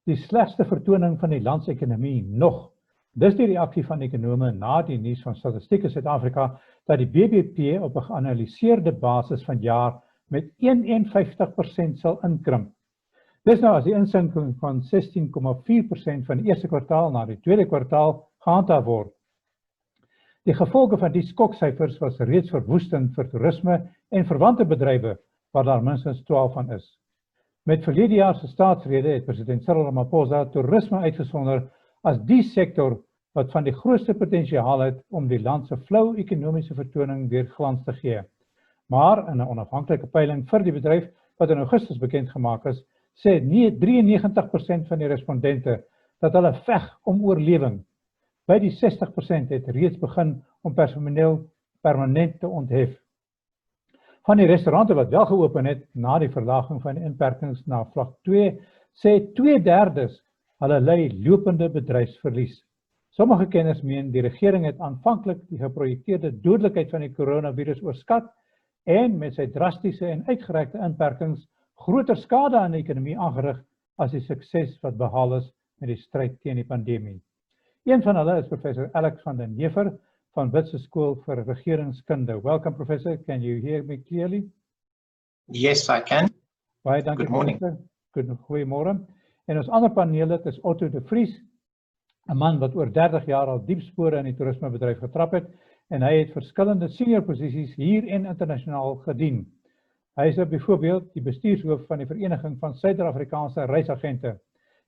die slegste vertoning van die landsekonomie nog. Dis die reaksie van ekonome na die nuus van Statistiek Suid-Afrika dat die BBP op 'n geanalyseerde basis van jaar met 51% sal inkrimp. Dis nou as die insinking van 16,4% van die eerste kwartaal na die tweede kwartaal gehandhaaf word. Die gevolge van die skoksyfers was reeds verwoestend vir toerisme en verwante bedrywe, waar daar minstens 12 van is. Met verlede jaar se staatsrede het president Cyril Ramaphosa toerisme uitgesonder as die sektor wat van die grootste potensiaal het om die land se flou ekonomiese vertoning weer glans te gee. Maar in 'n onafhanklike peiling vir die bedryf wat in Augustus bekend gemaak is, sê 93% van die respondente dat hulle veg om oorlewing. By die 60% het reeds begin om personeel permanent te onthef. Van die restaurante wat wel geopen het na die verlaging van die inperkings na vlak 2, sê 2/3 hulle ly lopende bedryfsverlies. Sommige kenners meen die regering het aanvanklik die geprojekteerde dodelikheid van die coronavirus oorskat en met sy drastiese en uitgerekte inperkings groter skade aan die ekonomie aangerig as die sukses wat behaal is met die stryd teen die pandemie. Een van hulle is professor Alex van den Heever van Witse Skool vir Regeringskunde. Welcome, Professor. Can you hear me clearly? Yes, I can. Baie dankie. Good morning. Goeiemôre. En ons ander paneellid is Otto de Vries, 'n man wat oor 30 jaar al diep spore in die toerismebedryf getrap het en hy het verskillende senior posisies hier en internasionaal gedien. Hy is byvoorbeeld die bestuurshoof van die Vereniging van Suid-Afrikaanse Reisagente.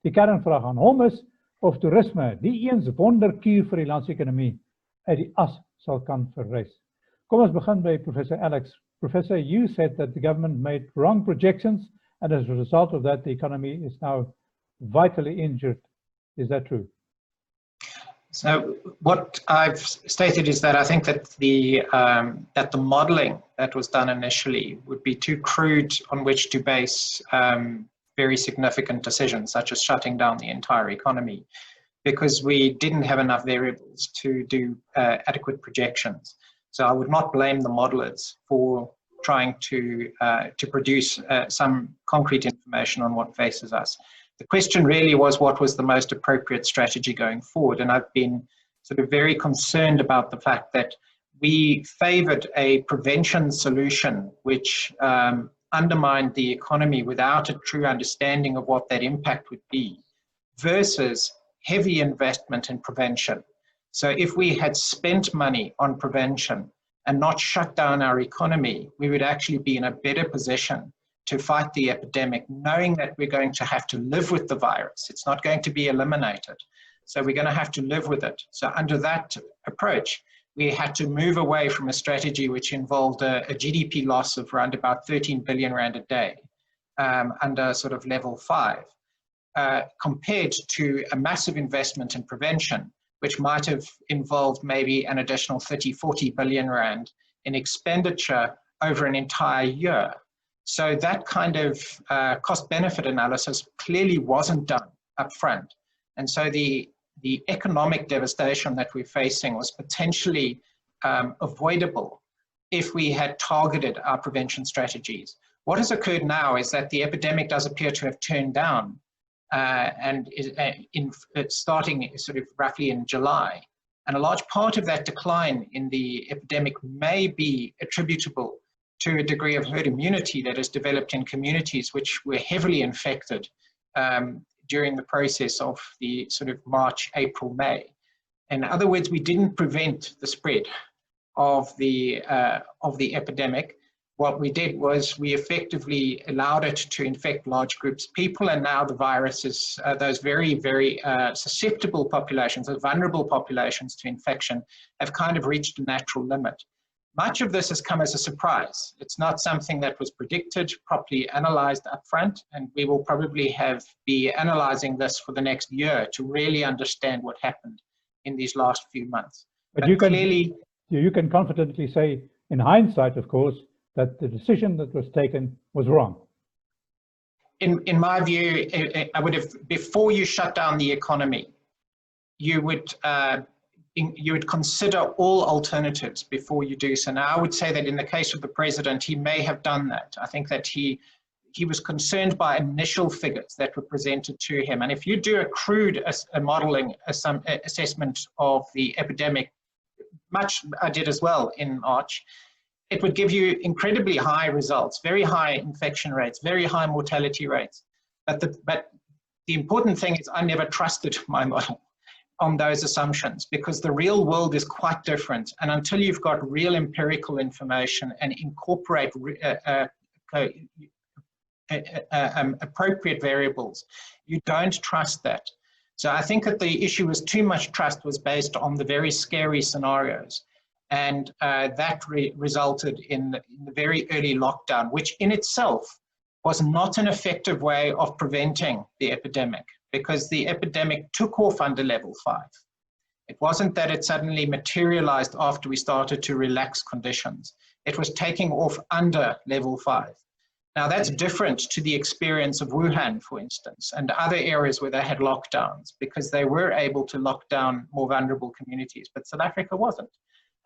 Die kernvraag aan hom is of toerisme die eens wonderkuur vir die landsekonomie uit die as sal kan verrys. Kom ons begin by Professor Alex. Professor, you said that the government made wrong projections and as a result of that the economy is now vitally injured. Is that true? So what I've stated is that I think that the modelling that was done initially would be too crude on which to base very significant decisions, such as shutting down the entire economy, because we didn't have enough variables to do adequate projections. So I would not blame the modelers for trying to produce some concrete information on what faces us. The question really was what was the most appropriate strategy going forward, and I've been sort of very concerned about the fact that we favoured a prevention solution which undermined the economy without a true understanding of what that impact would be, versus heavy investment in prevention. So if we had spent money on prevention and not shut down our economy, we would actually be in a better position to fight the epidemic, knowing that we're going to have to live with the virus. It's not going to be eliminated. So we're going to have to live with it. So under that approach, we had to move away from a strategy which involved a GDP loss of around about 13 billion rand a day under sort of level 5, compared to a massive investment in prevention, which might have involved maybe an additional 30, 40 billion rand in expenditure over an entire year. So that kind of cost-benefit analysis clearly wasn't done up front. And so the economic devastation that we're facing was potentially avoidable if we had targeted our prevention strategies. What has occurred now is that the epidemic does appear to have turned down and is starting sort of roughly in July. And a large part of that decline in the epidemic may be attributable to a degree of herd immunity that has developed in communities which were heavily infected during the process of the sort of March, April, May. In other words, we didn't prevent the spread of the epidemic. What we did was we effectively allowed it to infect large groups of people, and now the virus is, those very, very susceptible populations, those vulnerable populations to infection, have kind of reached a natural limit. Much of this has come as a surprise. It's not something that was predicted, properly analyzed up front, and we will probably be analyzing this for the next year to really understand what happened in these last few months. But you can confidently say, in hindsight, of course, that the decision that was taken was wrong. In my view, I would have, before you shut down the economy, you would consider all alternatives before you do so. Now, I would say that in the case of the president, he may have done that. I think that he he was concerned by initial figures that were presented to him. And if you do a crude modeling assessment of the epidemic, much I did as well in March, it would give you incredibly high results, very high infection rates, very high mortality rates. But the important thing is I never trusted my model on those assumptions, because the real world is quite different. And until you've got real empirical information and incorporate appropriate variables, you don't trust that. So I think that the issue was too much trust was based on the very scary scenarios. And that resulted in the very early lockdown, which in itself was not an effective way of preventing the epidemic, because the epidemic took off under level 5. It wasn't that it suddenly materialized after we started to relax conditions. It was taking off under level 5. Now that's different to the experience of Wuhan, for instance, and other areas where they had lockdowns, because they were able to lock down more vulnerable communities, but South Africa wasn't.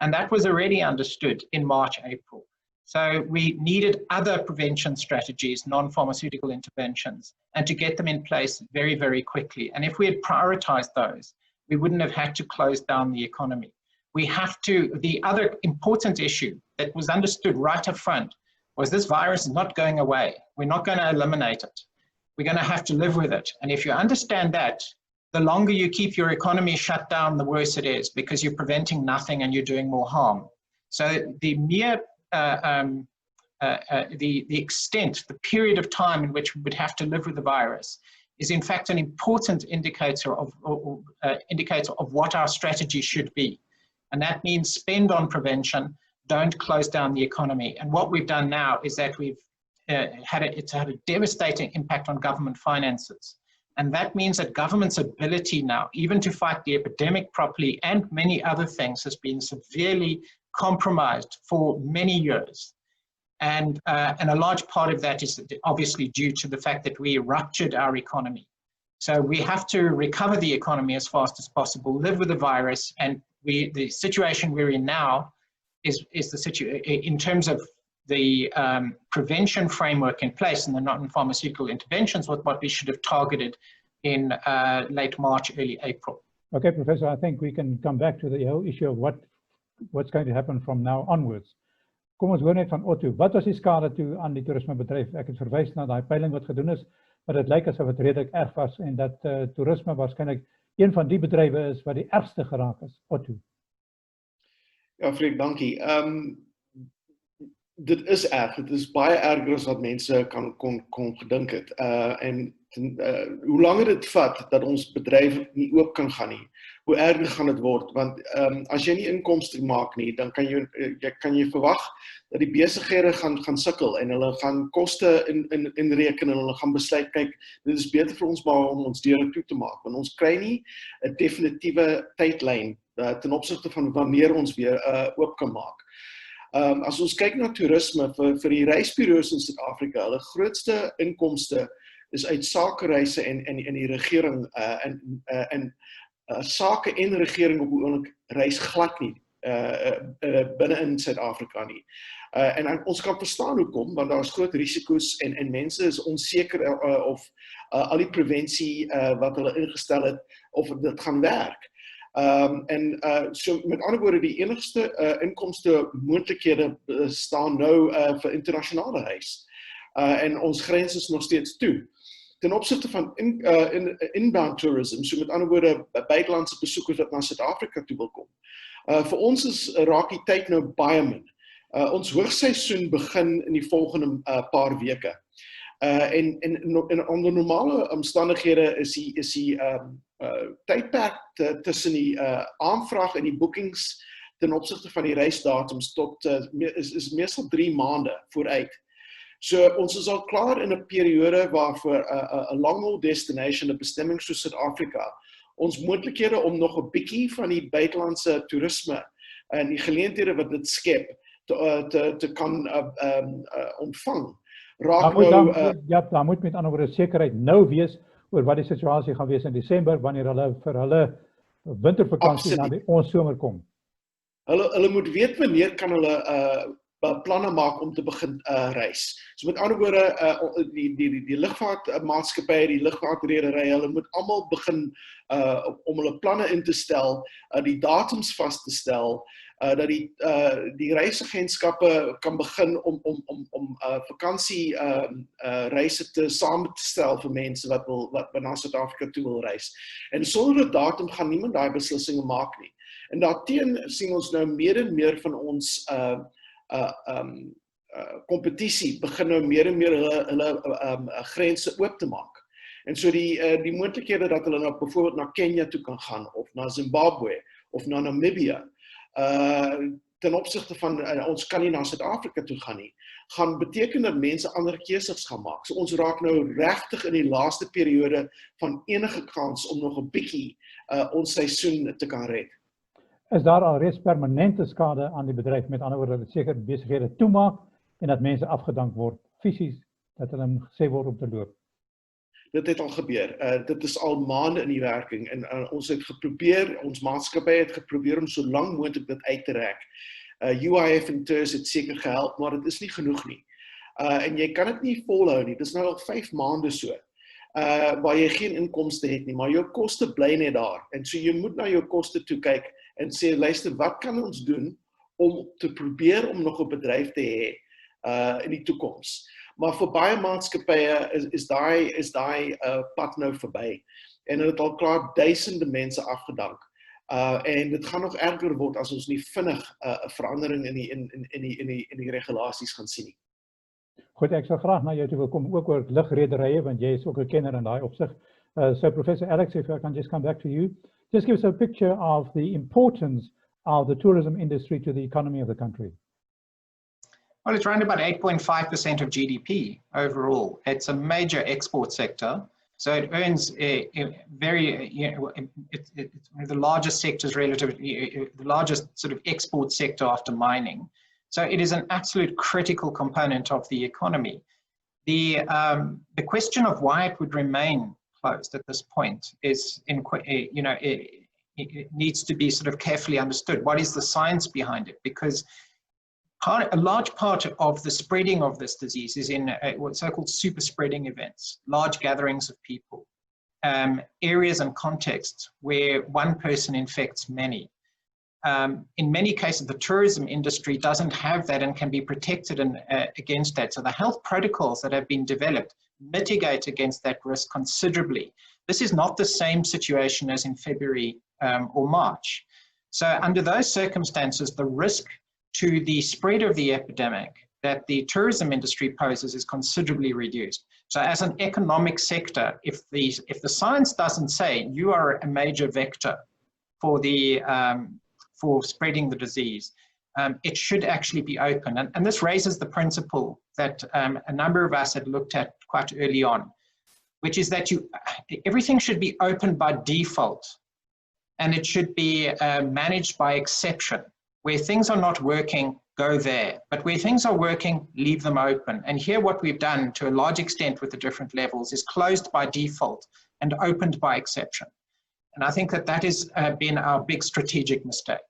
And that was already understood in March, April. So we needed other prevention strategies, non-pharmaceutical interventions, and to get them in place very, very quickly. And if we had prioritized those, we wouldn't have had to close down the economy. We have to, the other important issue that was understood right up front was this virus is not going away. We're not going to eliminate it. We're going to have to live with it. And if you understand that, the longer you keep your economy shut down, the worse it is, because you're preventing nothing and you're doing more harm. So the mere, the extent, the period of time in which we would have to live with the virus is in fact an important indicator of what our strategy should be. And that means spend on prevention, don't close down the economy. And what we've done now is that we've it's had a devastating impact on government finances. And that means that government's ability now, even to fight the epidemic properly and many other things, has been severely compromised for many years. And a large part of that is obviously due to the fact that we ruptured our economy. So we have to recover the economy as fast as possible, live with the virus, and the situation we're in now is the situation in terms of the prevention framework in place and the non-pharmaceutical interventions, what we should have targeted in late March, early April. Okay, Professor, I think we can come back to the whole issue of what's going to happen from now onwards. Kom ons hoor net van Otto. Wat was die skade toe aan die toerismebedryf? Ek het verwys na daai peiling wat gedoen is, maar dit lyk asof dit redelik erg was en dat toerisme waarskynlik een van die bedrywe is wat die ergste geraak is. Otto. Ja, Freek, dankie. Dit is erg. Dit is baie erger as wat mense kon gedink het. Hoe langer dit vat dat ons bedryf nie oop kan gaan nie, hoe erger gaan dit word, want as jy nie inkomste maak nie, dan kan jy verwag dat die besighede gaan sukkel en hulle gaan koste inreken en hulle gaan besluit, kyk, dit is beter vir ons maar om ons deure toe te maak, want ons kry nie 'n definitiewe tydlyn ten opsigte van wanneer ons weer oop kan maak. As ons kyk na toerisme vir die reisbureaus in Suid-Afrika, hulle grootste inkomste is uit sakereise en die regering sake en regering op die oomblik reis glad nie binne in Suid-Afrika nie. En ons kan verstaan hoekom, want daar is groot risiko's en mense is onseker of al die prevensie wat hulle ingestel het, of dit gaan werk. So met ander woorde, die enigste inkomste moontlikhede staan nou vir internasionale reis. En ons grens is nog steeds toe. Ten opsigte van inbound tourism, so met ander woorde, buitelandse besoekers wat na Suid-Afrika toe wil kom. Vir ons raak die tyd nou baie min. Ons hoogseisoen begin in die volgende paar weke. En onder normale omstandighede is die tydperk tussen die aanvraag en die boekings ten opsigte van die reisdatums is meestal 3 maande vooruit. So ons is al klaar in 'n periode waarvoor 'n long-haul destination, 'n bestemming soos Suid-Afrika, ons moontlikhede om nog 'n bietjie van die buitelandse toerisme en die geleenthede wat dit skep te kan ontvang. Daar moet met ander woorde sekerheid nou wees oor wat die situasie gaan wees in Desember wanneer hulle vir hulle wintervakansie na ons somer kom. Hulle moet weet wanneer kan hulle planne maak om te begin reis. So met ander woorde, die lugvaartmaatskappye, die lugvaartredery, hulle moet almal begin om hulle planne in te stel, die datums vas te stel, dat die reisagentskappe kan begin om vakansie reise saam te stel vir mense wat na Suid-Afrika toe wil reis. En sonder 'n datum gaan niemand daai beslissinge maak nie. En daarteen sien ons nou meer en meer van ons kompetisie begin nou meer en meer hulle grense oop te maak. En so die moontlikhede dat hulle nou byvoorbeeld na Kenia toe kan gaan, of na Zimbabwe, of na Namibië, ten opsigte van ons kan nie na Suid-Afrika toe gaan nie, gaan beteken dat mense ander keuses gaan maak. So ons raak nou regtig in die laaste periode van enige kans om nog 'n bietjie ons seisoen te kan red. Is daar alreeds permanente skade aan die bedryf, met ander woorde dat seker besighede toemaak en dat mense afgedank word, fisies, dat hulle gesê word om te loop? Dit het al gebeur. Dit is al maande in die werking en ons het geprobeer, ons maatskappy het geprobeer om so lank moontlik dit uit te rek. UIF en TERS het seker gehelp, maar dit is nie genoeg nie. En jy kan dit nie volhou nie. Dit is nou al 5 maande so. Waar jy geen inkomste het nie, maar jou koste bly net daar. En so jy moet na jou koste toe kyk en sê, luister, wat kan ons doen om te probeer om nog 'n bedryf te hê in die toekoms? Maar vir baie maatskappye is daai pad nou verby. En dit het al klaar duisende mense afgedank. En dit gaan nog erger word as ons nie vinnig 'n verandering in die regulasies gaan sien nie. Goed, ek sal graag na jou toe wil kom, ook oor lugrederye, want jy is ook 'n kenner in daai opsig. So Professor Alex, if I can just come back to you, just give us a picture of the importance of the tourism industry to the economy of the country. Well, it's around about 8.5% of GDP overall. It's a major export sector. So it earns it's one of the largest sectors the largest sort of export sector after mining. So it is an absolute critical component of the economy. The question of why it would remain closed at this point is, it needs to be sort of carefully understood. What is the science behind it? Because a large part of the spreading of this disease is in what's so-called super spreading events, large gatherings of people, areas and contexts where one person infects many. In many cases, the tourism industry doesn't have that and can be protected against that. So the health protocols that have been developed mitigate against that risk considerably. This is not the same situation as in February or March. So under those circumstances, the risk to the spread of the epidemic that the tourism industry poses is considerably reduced. So as an economic sector, if the science doesn't say you are a major vector for spreading the disease, it should actually be open. And this raises the principle that a number of us had looked at quite early on, which is that everything should be open by default, and it should be managed by exception. Where things are not working, go there. But where things are working, leave them open. And here what we've done to a large extent with the different levels is closed by default and opened by exception. And I think that has been our big strategic mistake.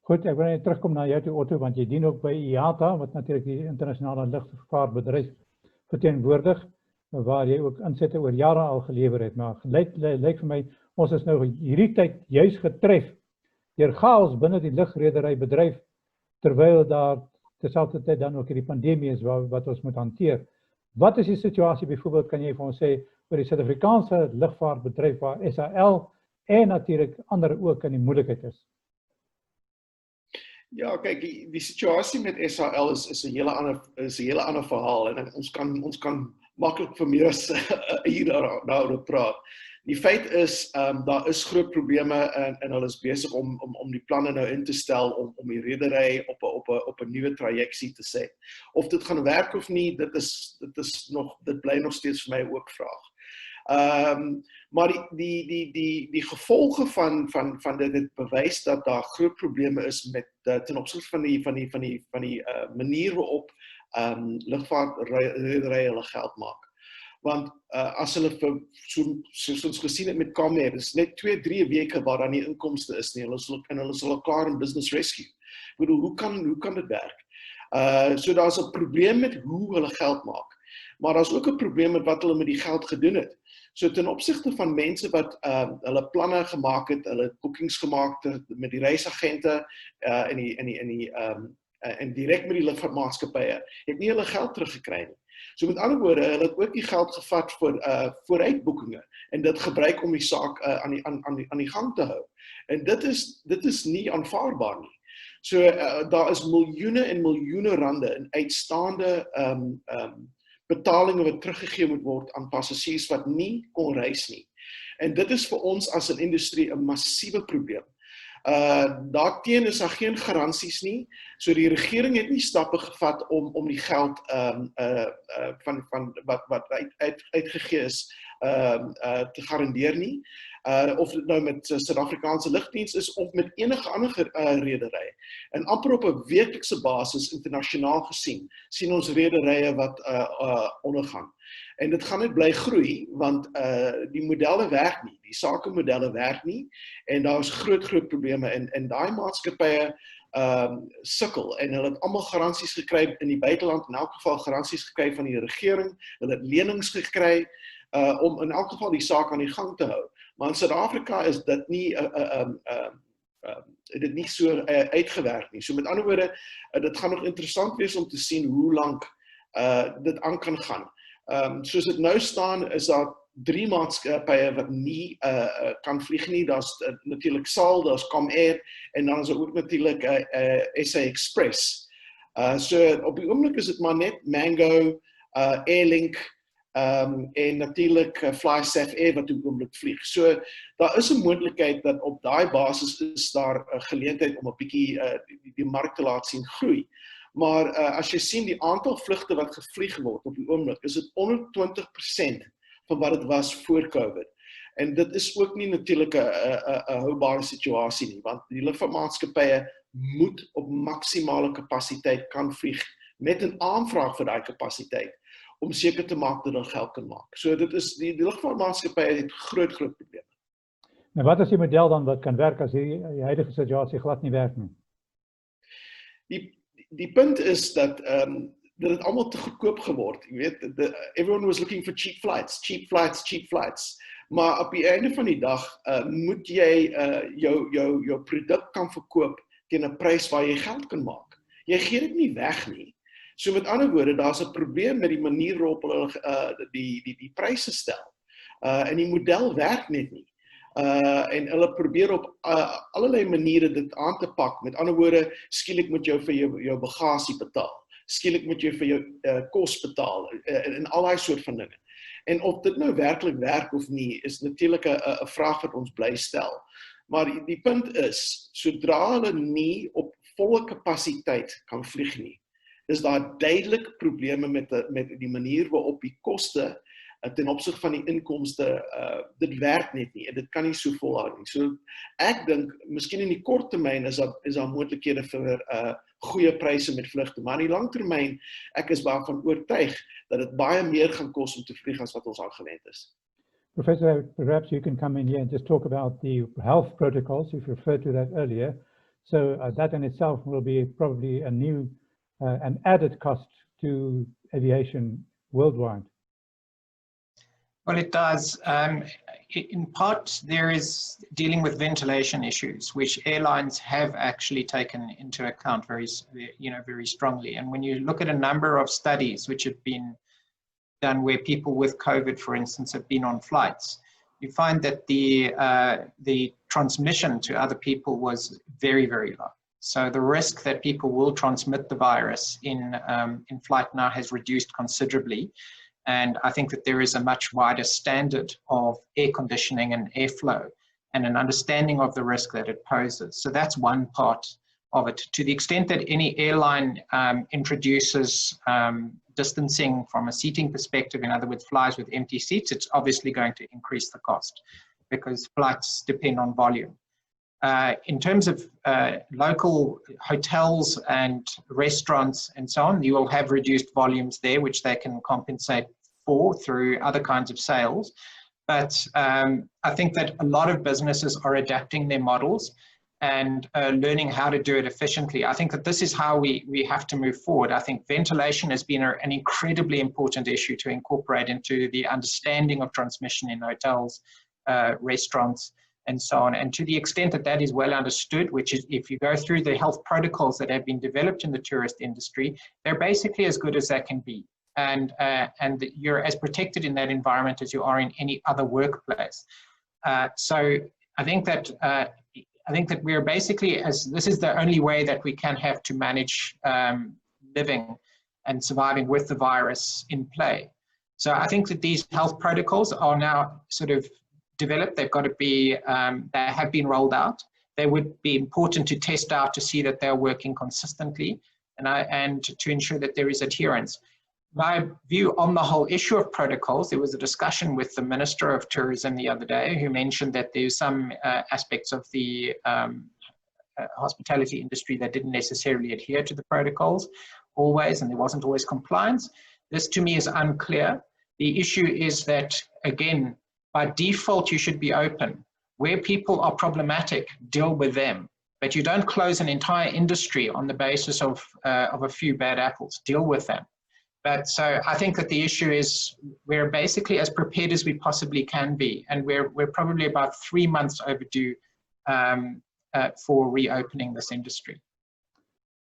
Goed, ek wil net terugkom na jou toe, Otto, want jy dien ook by ASATA, wat natuurlik die internasionale lugvaartbedryf verteenwoordig, waar jy ook insette oor jare al gelewer het. Maar lyk vir my, ons is nou hierdie tyd juis getref deur chaos binne die lugrederybedryf, terwyl daar terselfdertyd dan ook hierdie pandemie is wat ons moet hanteer. Wat is die situasie, byvoorbeeld, kan jy vir ons sê, oor die Suid-Afrikaanse lugvaartbedryf waar SAL en natuurlik ander ook in die moeilikheid is? Ja, kyk, die situasie met SAL is 'n hele ander verhaal en ons kan maklik vir meer as 'n uur daaroor praat. Die feit is, daar is groot probleme en hulle is besig om die planne nou in te stel om die redery op 'n nuwe trajeksie te set. Of dit gaan werk of nie, dit bly nog steeds vir my ook vraag. Maar die gevolge van dit bewys dat daar groot probleme is met ten opsigte van die manier waarop lugvaartredery hulle geld maak. Want as hulle soos ons gesien het met Comair, is net 2-3 weke waar daar nie inkomste is nie, hulle sal klaar in business rescue. Ek bedoel, hoe kan dit werk? So daar's 'n probleem met hoe hulle geld maak. Maar daar's ook 'n probleem met wat hulle met die geld gedoen het. So ten opsigte van mense wat hulle planne gemaak het, hulle boekings gemaak het met die reisagente en direk met die lugvaartmaatskappye, het nie hulle geld teruggekry nie. So met ander woorde, hulle het ook die geld gevat vir vooruitboekinge en dit gebruik om die saak aan die gang te hou. En dit is nie aanvaarbaar nie. So daar is miljoene en miljoene rande in uitstaande betalinge wat teruggegee moet word aan passasiers wat nie kon reis nie. En dit is vir ons as 'n industrie 'n massiewe probleem. Daarteen is daar geen garansies nie. So die regering het nie stappe gevat om die geld van wat uitgegee is te garandeer nie. Of dit nou met Suid-Afrikaanse lugdiens is of met enige ander redery. En amper op 'n weeklikse basis internasionaal gesien, sien ons rederye wat ondergaan. En dit gaan net bly groei, want die modelle werk nie, die sakemodelle werk nie, en daar is groot probleme, en daai maatskappye sukkel, en hulle het almal garansies gekry in die buiteland, in elk geval garansies gekry van die regering, hulle het lenings gekry, om in elk geval die saak aan die gang te hou. Maar in Suid-Afrika is dit nie so uitgewerk nie. So met ander woorde, dit gaan nog interessant wees om te sien hoe lank dit aan kan gaan. Soos dit nou staan, is daar 3 maatskappye wat nie kan vlieg nie. Daar's natuurlik SAL, daar's Comair, en dan is daar ook natuurlik SA Express. So op die oomblik is dit maar net Mango, Airlink, en natuurlik FlySafe Air wat op die oomblik vlieg. So daar is 'n moontlikheid dat op daai basis is daar 'n geleentheid om 'n bietjie die mark te laat sien groei. Maar as jy sien die aantal vlugte wat gevlieg word op die oomblik, is dit onder 20% van wat dit was voor COVID. En dit is ook nie natuurlik 'n houbare situasie nie, want die lugvaartmaatskappye moet op maksimale kapasiteit kan vlieg met 'n aanvraag vir daai kapasiteit om seker te maak dat hulle geld kan maak. So dit is die lugvaartmaatskappye het groot probleme. Nou wat is die model dan wat kan werk as die huidige situasie glad nie werk nie? Die punt is dat dit het almal te goedkoop geword. Jy weet, everyone was looking for cheap flights. Maar op die einde van die dag moet jy jou produk kan verkoop teen 'n prys waar jy geld kan maak. Jy gee dit nie weg nie. So met ander woorde, daar's 'n probleem met die manier waarop hulle die pryse stel. En die model werk net nie. En hulle probeer op allerlei maniere dit aan te pak. Met ander woorde, skielik moet jy vir jou bagasie betaal. Skielik moet jy vir jou kos betaal en al daai soort van dinge. En of dit nou werklik werk of nie, is natuurlik 'n vraag wat ons bly stel. Maar die punt is, sodra hulle nie op volle kapasiteit kan vlieg nie, is daar duidelik probleme met die manier waarop die koste ten opsigte van die inkomste, dit werk net nie, en dit kan nie so volhou nie. So ek dink, miskien in die kort termyn is daar moontlikhede vir goeie pryse met vlugte, maar in die lang termyn, ek is waarvan oortuig dat dit baie meer gaan kos om te vlieg as wat ons aangewend is. Professor, perhaps you can come in here and just talk about the health protocols. You've referred to that earlier. So that in itself will be probably a new, an added cost to aviation worldwide. Well, it does. In part, there is dealing with ventilation issues, which airlines have actually taken into account very strongly. And when you look at a number of studies which have been done where people with COVID, for instance, have been on flights, you find that the transmission to other people was very, very low. So the risk that people will transmit the virus in flight now has reduced considerably. And I think that there is a much wider standard of air conditioning and airflow and an understanding of the risk that it poses. So that's one part of it. To the extent that any airline introduces distancing from a seating perspective, in other words, flies with empty seats, it's obviously going to increase the cost because flights depend on volume. In terms of local hotels and restaurants and so on, you will have reduced volumes there, which they can compensate for through other kinds of sales. But I think that a lot of businesses are adapting their models. and learning how to do it efficiently. I think that this is how we have to move forward. I think ventilation has been an incredibly important issue to incorporate into the understanding of transmission in hotels, restaurants, and so on. And to the extent that that is well understood, which is if you go through the health protocols that have been developed in the tourist industry, they're basically as good as they can be. And you're as protected in that environment as you are in any other workplace. So I think that we're basically, as this is the only way that we can have to manage living and surviving with the virus in play. So I think that these health protocols are now sort of developed. They've got to be, they have been rolled out. They would be important to test out to see that they're working consistently and to ensure that there is adherence. My view on the whole issue of protocols, there was a discussion with the Minister of Tourism the other day who mentioned that there's some aspects of the hospitality industry that didn't necessarily adhere to the protocols always, and there wasn't always compliance. This to me is unclear. The issue is that, again, by default, you should be open. Where people are problematic, deal with them. But you don't close an entire industry on the basis of a few bad apples. Deal with them. But so I think that the issue is we're basically as prepared as we possibly can be, and we're probably about 3 months overdue for reopening this industry.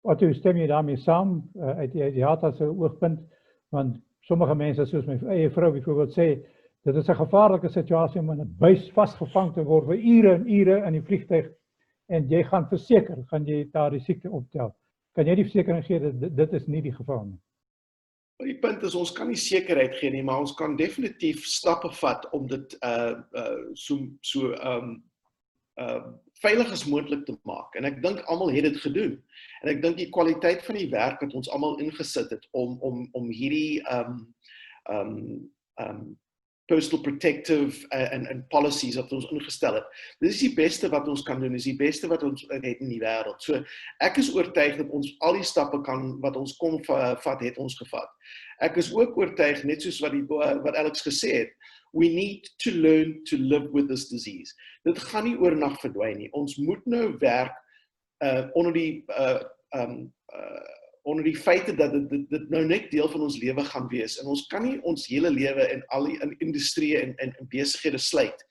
Otto, stem jy daarmee saam uit die ASATA se oogpunt? Want sommige mense, soos my eie vrou byvoorbeeld sê, dit is 'n gevaarlike situasie om in 'n buis vasgevang te word vir ure en ure in die vliegtuig, en jy gaan verseker, gaan jy daar die siekte optel. Kan jy die versekering gee dat dit is nie die geval nie? Maar die punt is, ons kan nie sekerheid gee nie, maar ons kan definitief stappe vat om dit so veilig as moontlik te maak. En ek dink almal het dit gedoen. En ek dink die kwaliteit van die werk wat ons almal ingesit het om hierdie personal protective and policies wat ons ingestel het. Dit is die beste wat ons kan doen, dit is die beste wat ons het in die wêreld. So ek is oortuig dat ons al die stappe kan wat ons kon vat, het ons gevat. Ek is ook oortuig, net soos wat Alex gesê het, we need to learn to live with this disease. Dit gaan nie oornag verdwyn nie. Ons moet nou werk onder die feite dat dit nou net deel van ons lewe gaan wees. En ons kan nie ons hele lewe in al die industrieë en besighede sluit.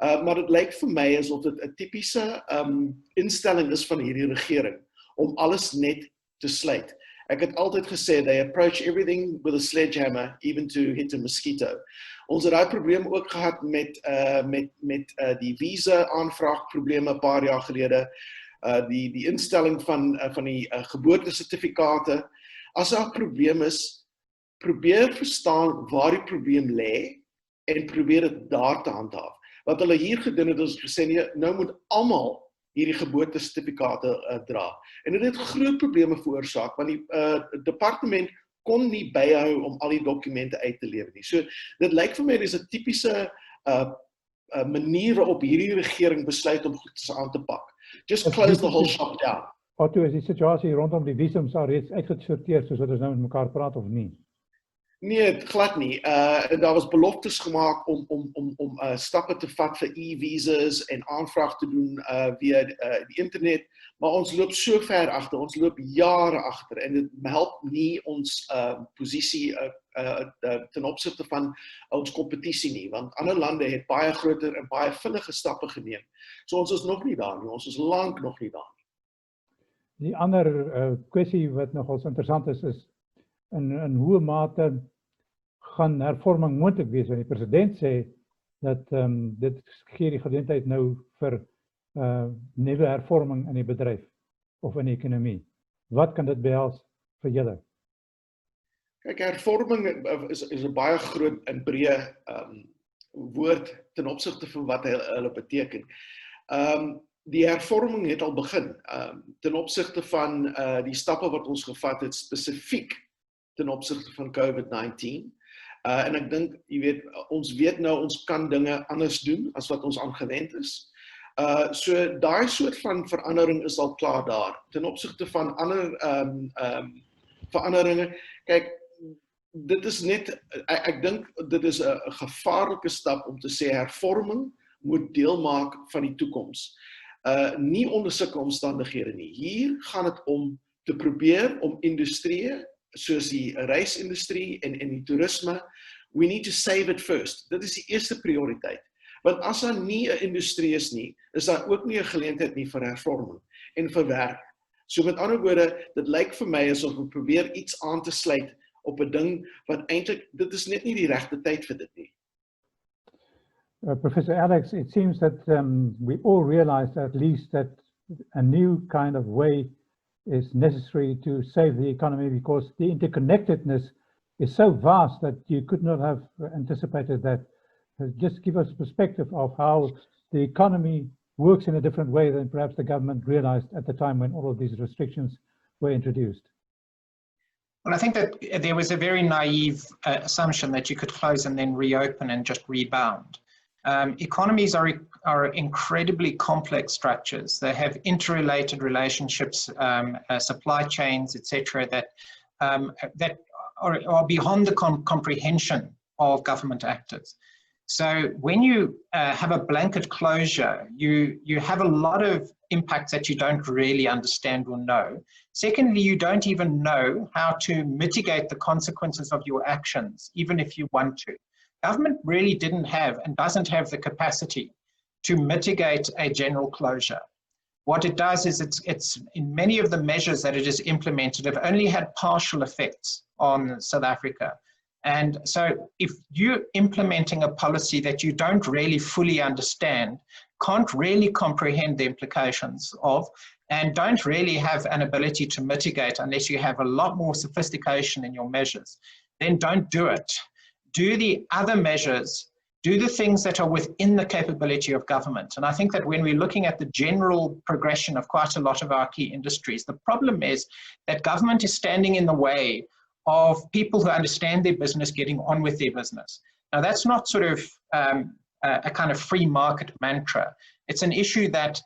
Maar dit lyk vir my asof dit 'n tipiese instelling is van hierdie regering om alles net te sluit. Ek het altyd gesê, they approach everything with a sledgehammer, even to hit a mosquito. Ons het daai probleem ook gehad met die visa aanvraag probleme 'n paar jaar gelede. Die instelling van die geboortesertifikate. As daar 'n probleem is, probeer verstaan waar die probleem lê en probeer dit daar te handhaaf. Wat hulle hier gedoen het, is gesê, nee, nou moet almal hierdie geboortesertifikate dra. En dit het groot probleme veroorsaak, want die departement kon nie byhou om al die dokumente uit te lewer nie. So dit lyk vir my dis 'n tipiese manier waarop hierdie regering besluit om goed aan te pak. Just close the whole shop down. Otto, is die situasie rondom die visums al reeds uitgesorteer soos wat ons nou met mekaar praat of nie? Nee, glad nie. Daar was beloftes gemaak om stappe te vat vir e-visas en aanvraag te doen via die internet, maar ons loop so ver agter, ons loop jare agter en dit help nie ons posisie ten opsigte van ons kompetisie nie, want ander lande het baie groter en baie vinnige stappe geneem. So ons is nog nie daar nie, ons is lank nog nie daar nie. Die ander kwessie wat nogals interessant is in hoe mate gaan hervorming moontlik wees, want die president sê dat dit gee die geleentheid nou vir nuwe hervorming in die bedryf of in die ekonomie. Wat kan dit behels vir julle? Kyk, hervorming is 'n baie groot en breë woord ten opsigte van wat hulle beteken. Die hervorming het al begin ten opsigte van die stappe wat ons gevat het spesifiek ten opsigte van COVID-19. En ek dink, jy weet, ons weet nou ons kan dinge anders doen as wat ons aangewend is. So daai soort van verandering is al klaar daar. Ten opsigte van ander veranderinge, kyk, dit is net, ek dink dit is 'n gevaarlike stap om te sê hervorming moet deel maak van die toekoms. nie onder sulke omstandighede nie. Hier gaan dit om te probeer om industrie, soos die reisindustrie en die toerisme, we need to save it first. Dit is die eerste prioriteit. Want as daar nie 'n industrie is nie, is daar ook nie 'n geleentheid nie vir hervorming en vir werk. So met ander woorde, dit lyk vir my asof we probeer iets aan te sluit op 'n ding wat eintlik, dit is net nie die regte tyd vir dit nie. Professor Alex, it seems that we all realize at least that a new kind of way is necessary to save the economy, because the interconnectedness is so vast that you could not have anticipated that. Just give us a perspective of how the economy works in a different way than perhaps the government realized at the time when all of these restrictions were introduced. Well, I think that there was a very naive assumption that you could close and then reopen and just rebound. Economies are incredibly complex structures. They have interrelated relationships, supply chains, etc., that are beyond the comprehension of government actors. So when you have a blanket closure, you have a lot of impacts that you don't really understand or know. Secondly, you don't even know how to mitigate the consequences of your actions, even if you want to. Government really didn't have and doesn't have the capacity to mitigate a general closure. What it does is it's in many of the measures that it has implemented have only had partial effects on South Africa. And so if you're implementing a policy that you don't really fully understand, can't really comprehend the implications of, and don't really have an ability to mitigate unless you have a lot more sophistication in your measures, then don't do it. Do the other measures, do the things that are within the capability of government. And I think that when we're looking at the general progression of quite a lot of our key industries, the problem is that government is standing in the way of people who understand their business getting on with their business. Now, that's not sort of a kind of free market mantra. It's an issue that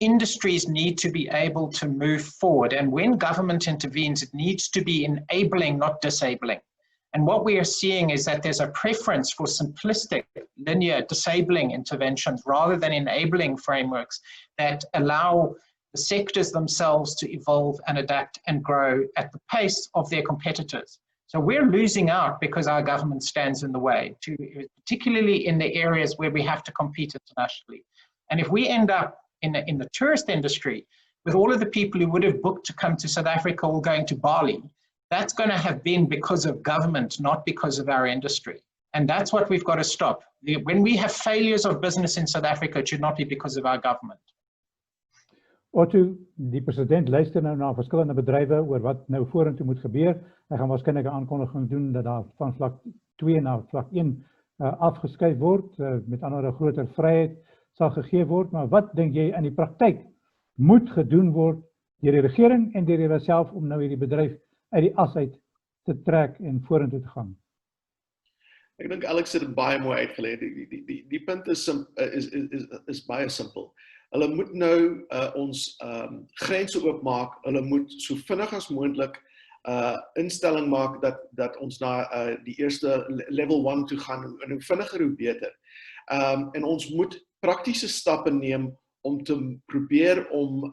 industries need to be able to move forward. And when government intervenes, it needs to be enabling, not disabling. And what we are seeing is that there's a preference for simplistic, linear, disabling interventions rather than enabling frameworks that allow the sectors themselves to evolve and adapt and grow at the pace of their competitors. So we're losing out because our government stands in the way, particularly in the areas where we have to compete internationally. And if we end up in the tourist industry with all of the people who would have booked to come to South Africa all going to Bali, that's going to have been because of government, not because of our industry. And that's what we've got to stop. When we have failures of business in South Africa, it should not be because of our government. Otto, die president luister nou na verskillende bedrywe oor wat nou vorentoe moet gebeur. Hy gaan waarskynlik 'n aankondiging doen dat daar van vlak 2 na vlak 1 afgeskuif word, met ander woorde groter vryheid sal gegee word. Maar wat dink jy in die praktyk moet gedoen word deur die regering en deur jouself om nou hierdie bedryf uit die as uit te trek en vorentoe te gaan? Ek dink Alex het dit baie mooi uitgelê. Die punt is baie simpel. Hulle moet nou ons grense oopmaak. Hulle moet so vinnig as moontlik instelling maak dat ons na die eerste level 1 toe gaan, en hoe vinniger hoe beter. En ons moet praktiese stappe neem om te probeer om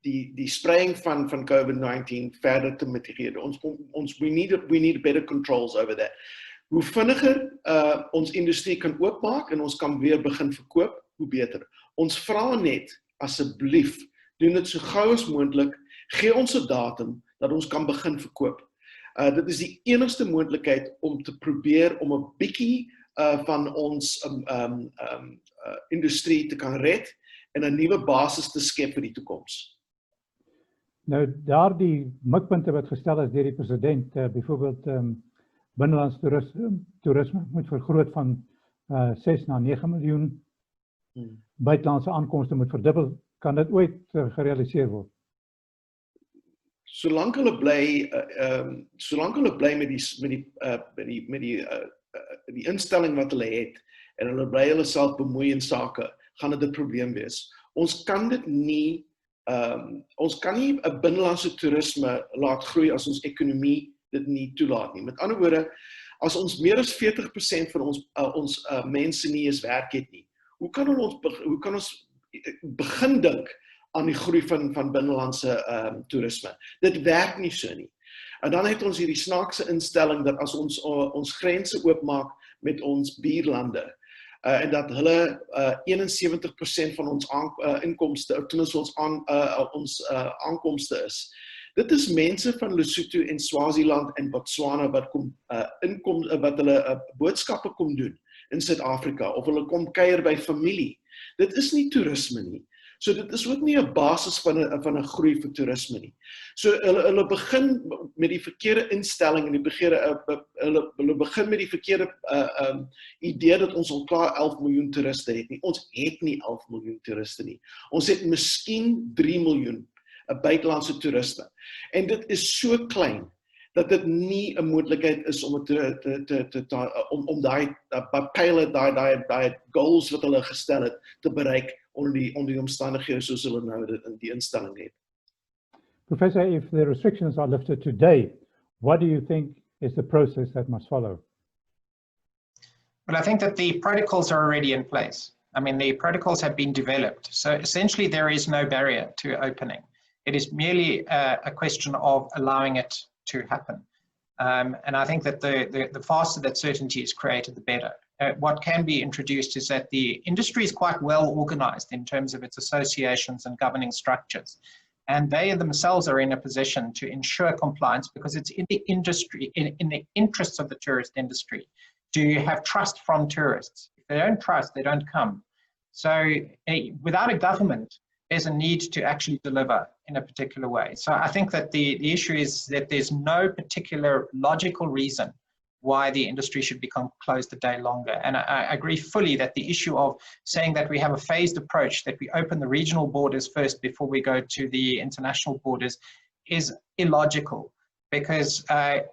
die spreiding van COVID-19 verder te mitigeer. We need better controls over that. Hoe vinniger ons industrie kan oopmaak en ons kan weer begin verkoop, hoe beter. Ons vra net, asseblief, doen dit so gou as moontlik, gee ons 'n datum dat ons kan begin verkoop. Dit is die enigste moontlikheid om te probeer om 'n bietjie van ons industrie te kan red en 'n nuwe basis te skep vir die toekoms. Nou, daardie mikpunte wat gestel is deur die president, byvoorbeeld binnelandse toerisme moet vergroot van 6 na 9 miljoen. Buitelandse aankomste moet verdubbel. Kan dit ooit gerealiseer word? Solank hulle bly met die instelling wat hulle het en hulle bly hulle self bemoei in sake, gaan dit 'n probleem wees. Ons kan nie 'n binnelandse toerisme laat groei as ons ekonomie dit nie toelaat nie. Met ander woorde, as ons meer as 40% van ons mense nie eens werk het nie, hoe kan ons begin dink aan die groei van binnelandse toerisme? Dit werk nie so nie. En dan het ons hierdie snaakse instelling dat as ons grense oopmaak met ons buurlande, en dat hulle 71% van ons inkomste, tenminste ons aankomste is. Dit is mense van Lesotho en Swaziland en Botswana wat hulle boodskappe kom doen in Suid-Afrika, of hulle kom kuier by familie. Dit is nie toerisme nie. So dit is ook nie 'n basis van 'n groei vir toerisme nie. So hulle begin met die verkeerde instelling en hulle begin met die verkeerde idee dat ons al klaar 11 miljoen toeriste het nie. Ons het nie 11 miljoen toeriste nie. Ons het miskien 3 miljoen buitelandse toeriste. En dit is so klein dat dit nie 'n moontlikheid is om daai goals wat hulle gestel het te bereik onder die omstandighede soos hulle nou in die instelling het. Professor, if the restrictions are lifted today, what do you think is the process that must follow? Well, I think that the protocols are already in place. I mean, the protocols have been developed. So essentially there is no barrier to opening. It is merely a question of allowing it to happen. And I think that the faster that certainty is created, the better. What can be introduced is that the industry is quite well organized in terms of its associations and governing structures. And they themselves are in a position to ensure compliance because it's in the industry, in the interests of the tourist industry, to have trust from tourists. If they don't trust, they don't come. So without a government, there's a need to actually deliver in a particular way. So I think that the issue is that there's no particular logical reason why the industry should become closed a day longer. And I agree fully that the issue of saying that we have a phased approach, that we open the regional borders first before we go to the international borders, is illogical, because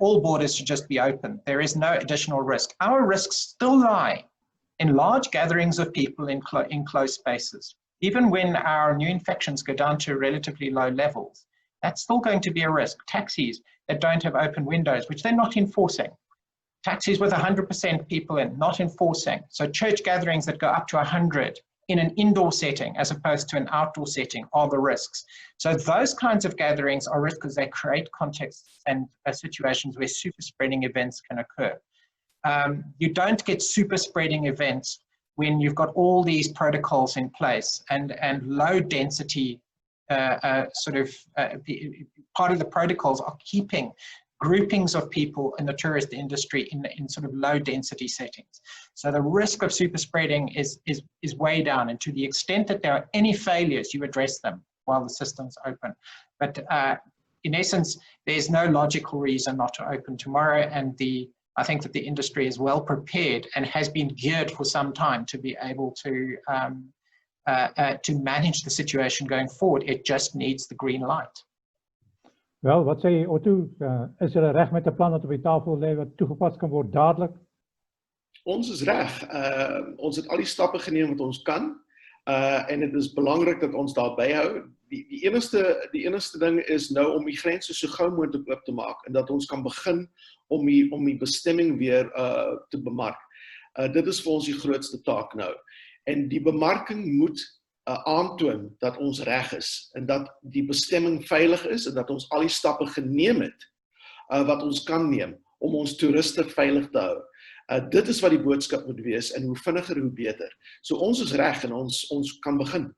all borders should just be open. There is no additional risk. Our risks still lie in large gatherings of people in closed spaces. Even when our new infections go down to relatively low levels, that's still going to be a risk. Taxis that don't have open windows, which they're not enforcing. Taxis with 100% people in, not enforcing. So church gatherings that go up to 100 in an indoor setting as opposed to an outdoor setting are the risks. So those kinds of gatherings are risks because they create contexts and situations where super spreading events can occur. You don't get super spreading events when you've got all these protocols in place and low density part of the protocols are keeping groupings of people in the tourist industry in sort of low density settings. So the risk of super spreading is way down, and to the extent that there are any failures, you address them while the system's open. But in essence, there's no logical reason not to open tomorrow, and I think that the industry is well prepared and has been geared for some time to be able to manage the situation going forward. It just needs the green light. Wel, wat sê jy, Otto? Is julle reg met 'n plan wat op die tafel lê wat toegepas kan word dadelik? Ons is reg. Ons het al die stappe geneem wat ons kan. En dit is belangrik dat ons daarby hou. Die enigste ding is nou om die grense so gou moontlik oop te maak en dat ons kan begin om die bestemming weer te bemark. Dit is vir ons die grootste taak nou. En die bemarking moet aantoon dat ons reg is en dat die bestemming veilig is en dat ons al die stappe geneem het wat ons kan neem om ons toeriste veilig te hou. Dit is wat die boodskap moet wees en hoe vinniger hoe beter. So ons is reg en ons kan begin.